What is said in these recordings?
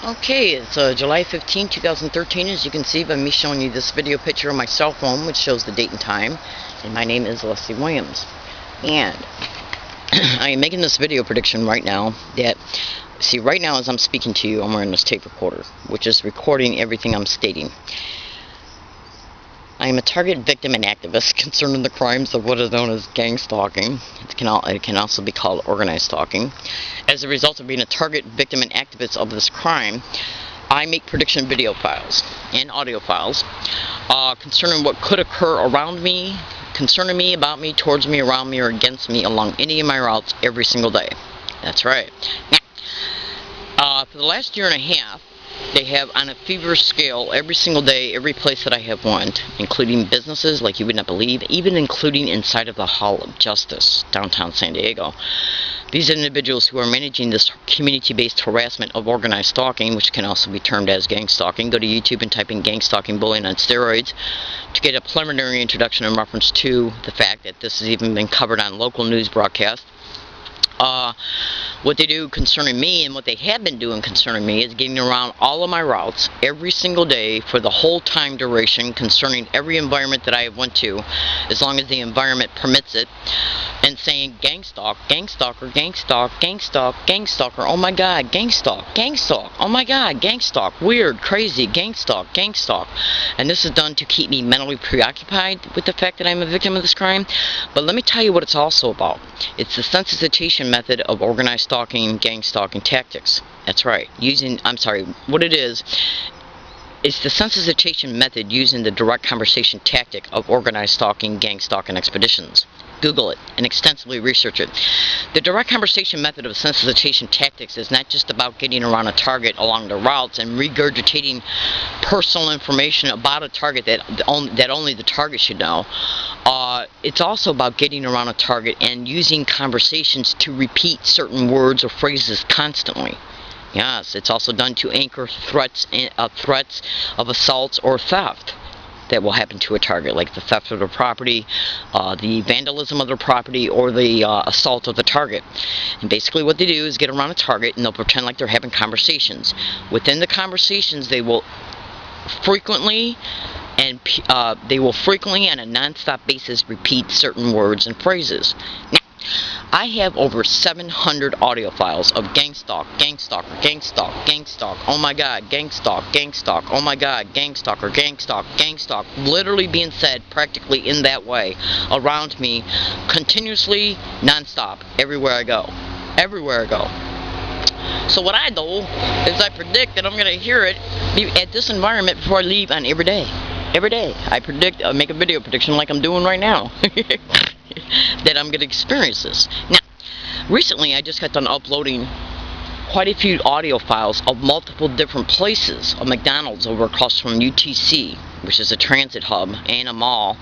Okay, it's July 15, 2013, as you can see by me showing you this video picture on my cell phone, which shows the date and time, and my name is Leslie Williams. And I am making this video prediction right now that, see, right now as I'm speaking to you, I'm wearing this tape recorder, which is recording everything I'm stating. I am a target, victim, and activist concerning the crimes of what is known as gang stalking. It can also be called organized stalking. As a result of being a target, victim, and activist of this crime, I make prediction video files and audio files concerning what could occur around me, concerning me, about me, towards me, around me, or against me along any of my routes every single day. That's right. Now, for the last year and a half, they have, on a feverish scale, every single day, every place that I have went, including businesses like you would not believe, even including inside of the Hall of Justice, downtown San Diego. These individuals who are managing this community-based harassment of organized stalking, which can also be termed as gang stalking. Go to YouTube and type in Gangstalking Bullying on Steroids to get a preliminary introduction in reference to the fact that this has even been covered on local news broadcasts. What they do concerning me, and what they have been doing concerning me, is getting around all of my routes every single day for the whole time duration concerning every environment that I have went to, as long as the environment permits it, and saying gang stalk, gang stalker, gang stalk, gang stalk, gang stalker, oh my god, gang stalk, oh my god, gang stalk, weird, crazy, gang stalk. And this is done to keep me mentally preoccupied with the fact that I'm a victim of this crime. But let me tell you what it's also about. It's the sensitization method of organized stalking, gang stalking tactics. That's right. What it is, it's the sensitization method using the direct conversation tactic of organized stalking, gang stalking expeditions. Google it and extensively research it. The direct conversation method of sensitization tactics is not just about getting around a target along the routes and regurgitating personal information about a target that only the target should know. It's also about getting around a target and using conversations to repeat certain words or phrases constantly. Yes, it's also done to anchor threats of assaults or theft that will happen to a target, like the theft of their property, the vandalism of their property, or the assault of the target. And basically what they do is get around a target and they'll pretend like they're having conversations. Within the conversations, they will frequently on a non-stop basis repeat certain words and phrases. Now, I have over 700 audio files of gang stalk, gang stalker, gang stalk, oh my god, gang stalk, oh my god, gang stalker, gang stalk, literally being said practically in that way around me, continuously, non-stop, everywhere I go. So what I do is I predict that I'm going to hear it at this environment before I leave on every day. I make a video prediction like I'm doing right now. That I'm going to experience this. Now, recently I just got done uploading quite a few audio files of multiple different places of McDonald's over across from UTC, which is a transit hub and a mall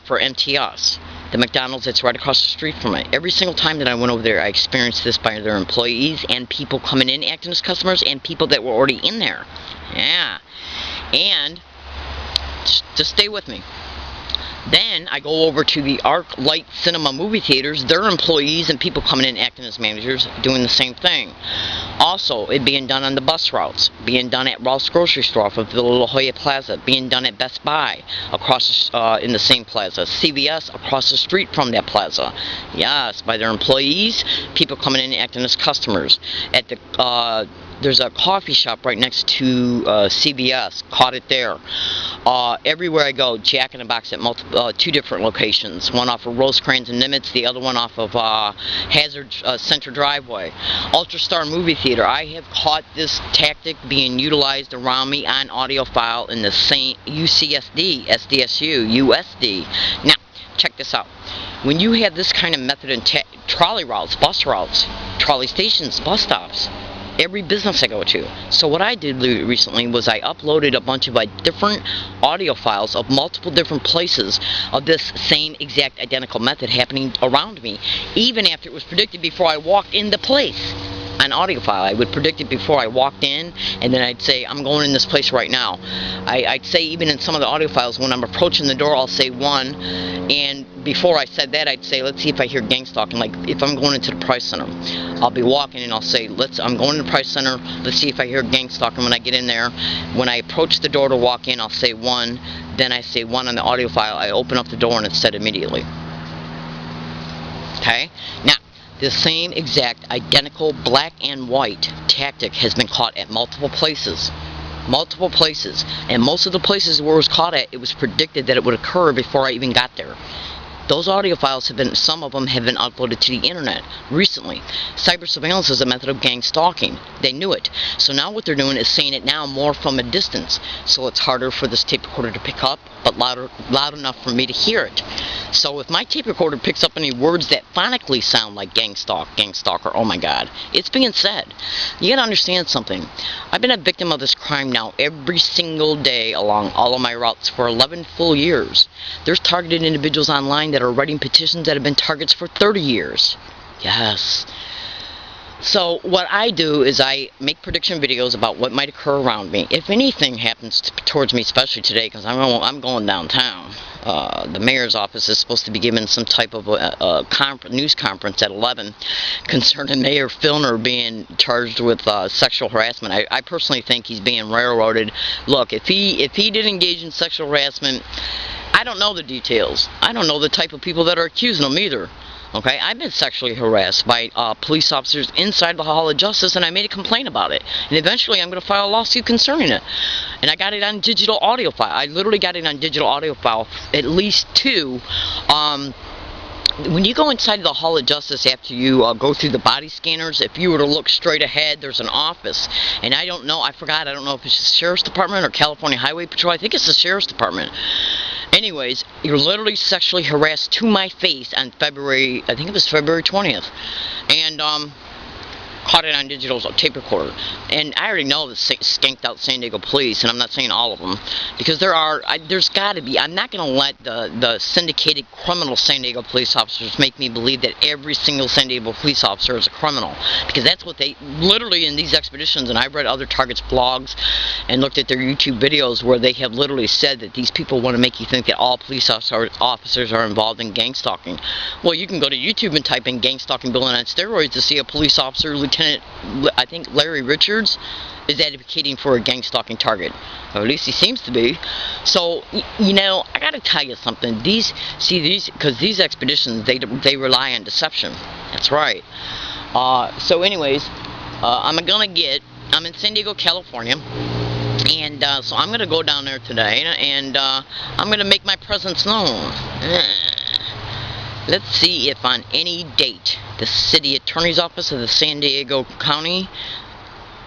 for MTS. The McDonald's that's right across the street from it. Every single time that I went over there, I experienced this by their employees and people coming in acting as customers and people that were already in there. Yeah. And just stay with me. Then I go over to the Arc Light Cinema movie theaters, their employees and people coming in acting as managers doing the same thing. Also, it being done on the bus routes, being done at Ross Grocery Store off of Villa La Jolla Plaza, being done at Best Buy across in the same plaza, CVS across the street from that plaza. Yes, by their employees, people coming in acting as customers. At the there's a coffee shop right next to CVS. Caught it there. Everywhere I go, Jack in the Box at two different locations. One off of Rosecrans and Nimitz, the other one off of Hazard Center Driveway. Ultrastar Movie Theater. I have caught this tactic being utilized around me on audio file in the same UCSD, Sdsu, USD. Now, check this out. When you have this kind of method in trolley routes, bus routes, trolley stations, bus stops, every business I go to. So what I did recently was I uploaded a bunch of different audio files of multiple different places of this same exact identical method happening around me, even after it was predicted before I walked in the place on an audio file. I would predict it before I walked in, and then I'd say, I'm going in this place right now. I'd say even in some of the audio files, when I'm approaching the door, I'll say 1, and before I said that, I'd say, let's see if I hear gang stalking. Like, if I'm going into the Price Center, I'll be walking and I'll say, I'm going to the Price Center, let's see if I hear gang stalking when I get in there. When I approach the door to walk in, I'll say 1, then I say 1 on the audio file. I open up the door and it's said immediately. Okay? Now, the same exact identical black and white tactic has been caught at multiple places. Multiple places. And most of the places where it was caught at, it was predicted that it would occur before I even got there. Those audio files have been, some of them have been uploaded to the internet recently. Cyber surveillance is a method of gang stalking. They knew it. So now what they're doing is saying it now more from a distance. So it's harder for this tape recorder to pick up, but loud enough for me to hear it. So if my tape recorder picks up any words that phonically sound like gang stalker, oh my god, it's being said. You gotta understand something. I've been a victim of this crime now every single day along all of my routes for 11 full years. There's targeted individuals online that are writing petitions that have been targets for 30 years. Yes. So what I do is I make prediction videos about what might occur around me. If anything happens towards me, especially today, because I'm going downtown. The mayor's office is supposed to be giving some type of a news conference at 11 concerning Mayor Filner being charged with sexual harassment. I personally think he's being railroaded. Look, if he did engage in sexual harassment, I don't know the details. I don't know the type of people that are accusing him either. Okay, I've been sexually harassed by police officers inside the Hall of Justice, and I made a complaint about it. And eventually I'm going to file a lawsuit concerning it. And I got it on digital audio file. I literally got it on digital audio file, at least 2. When you go inside the Hall of Justice after you go through the body scanners, if you were to look straight ahead, there's an office. And I don't know if it's the Sheriff's Department or California Highway Patrol. I think it's the Sheriff's Department. Anyways, you're literally sexually harassed to my face on February, I think it was February 20th. And, caught it on digital tape recorder. And I already know the skanked out San Diego police, and I'm not saying all of them, because there's got to be, I'm not going to let the syndicated criminal San Diego police officers make me believe that every single San Diego police officer is a criminal, because that's what they, literally in these expeditions, and I've read other targets' blogs and looked at their YouTube videos where they have literally said that these people want to make you think that all police officers are involved in gang stalking. Well, you can go to YouTube and type in gang stalking billing on steroids to see a police officer, Lieutenant, I think Larry Richards, is advocating for a gang stalking target. Or at least he seems to be. So, you know, I gotta tell you something. Because these expeditions, they rely on deception. That's right. So anyways, I'm in San Diego, California. And so I'm going to go down there today, and I'm going to make my presence known. Let's see if on any date the city attorney's office of the San Diego County,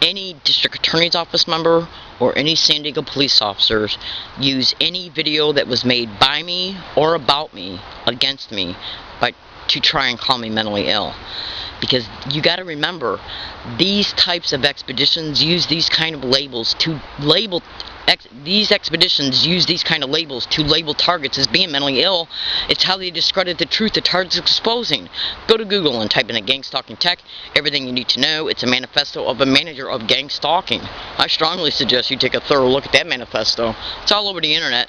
any district attorney's office member, or any San Diego police officers use any video that was made by me or about me against me to try and call me mentally ill. Because you got to remember, these types of expeditions use these kind of labels to label targets as being mentally ill. It's how they discredit the truth the target's exposing. Go to Google and type in a gang stalking tech, everything you need to know. It's a manifesto of a manager of gang stalking. I strongly suggest you take a thorough look at that manifesto. It's all over the internet.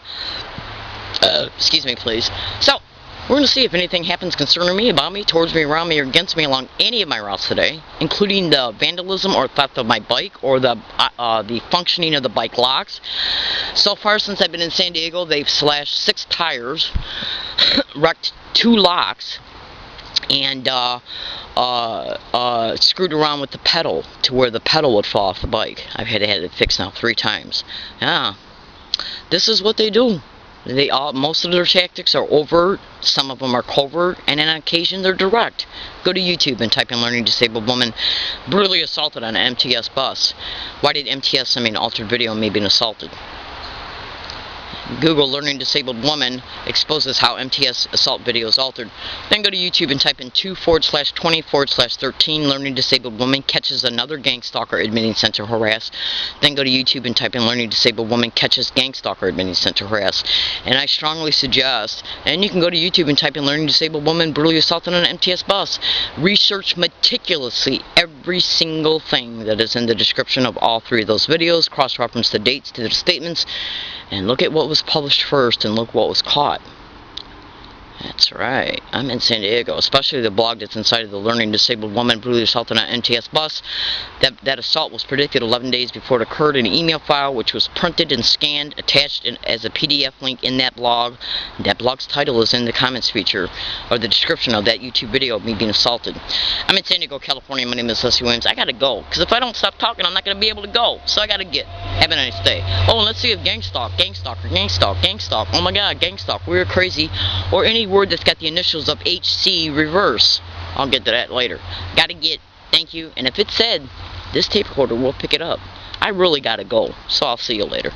Excuse me, please. So, we're going to see if anything happens concerning me, about me, towards me, around me, or against me along any of my routes today, including the vandalism or theft of my bike, or the functioning of the bike locks. So far, since I've been in San Diego, they've slashed 6 tires, wrecked 2 locks, and screwed around with the pedal to where the pedal would fall off the bike. I've had it fixed now 3 times. Yeah, this is what they do. Most of their tactics are overt, some of them are covert, and on occasion they're direct. Go to YouTube and type in learning disabled woman brutally assaulted on an MTS bus. Why did MTS send me an altered video of me being assaulted? Google learning disabled woman exposes how MTS assault video is altered. Then go to YouTube and type in 2/20/13 learning disabled woman catches another gang stalker admitting sent to harass. Then go to YouTube and type in learning disabled woman catches gang stalker admitting sent to harass. And I strongly suggest, and you can go to YouTube and type in learning disabled woman brutally assaulted on an MTS bus. Research meticulously every single thing that is in the description of all three of those videos, cross-reference the dates to the statements, and look at what was published first and look what was caught. That's right. I'm in San Diego, especially the blog that's inside of the learning disabled woman brutally assaulted on an MTS bus. That assault was predicted 11 days before it occurred in an email file, which was printed and scanned, attached as a PDF link in that blog. That blog's title is in the comments feature, or the description of that YouTube video of me being assaulted. I'm in San Diego, California. My name is Sdsu Williams. I gotta go, because if I don't stop talking, I'm not gonna be able to go. So I gotta get. Have a nice day. Oh, and let's see if gangstalk, gangstalker, gangstalk, gangstalk. Oh my God, gangstalk. We're crazy. Or any word that's got the initials of HC reverse. I'll get to that later. Gotta get. Thank you. And if it said, this tape recorder will pick it up. I really gotta go. So I'll see you later.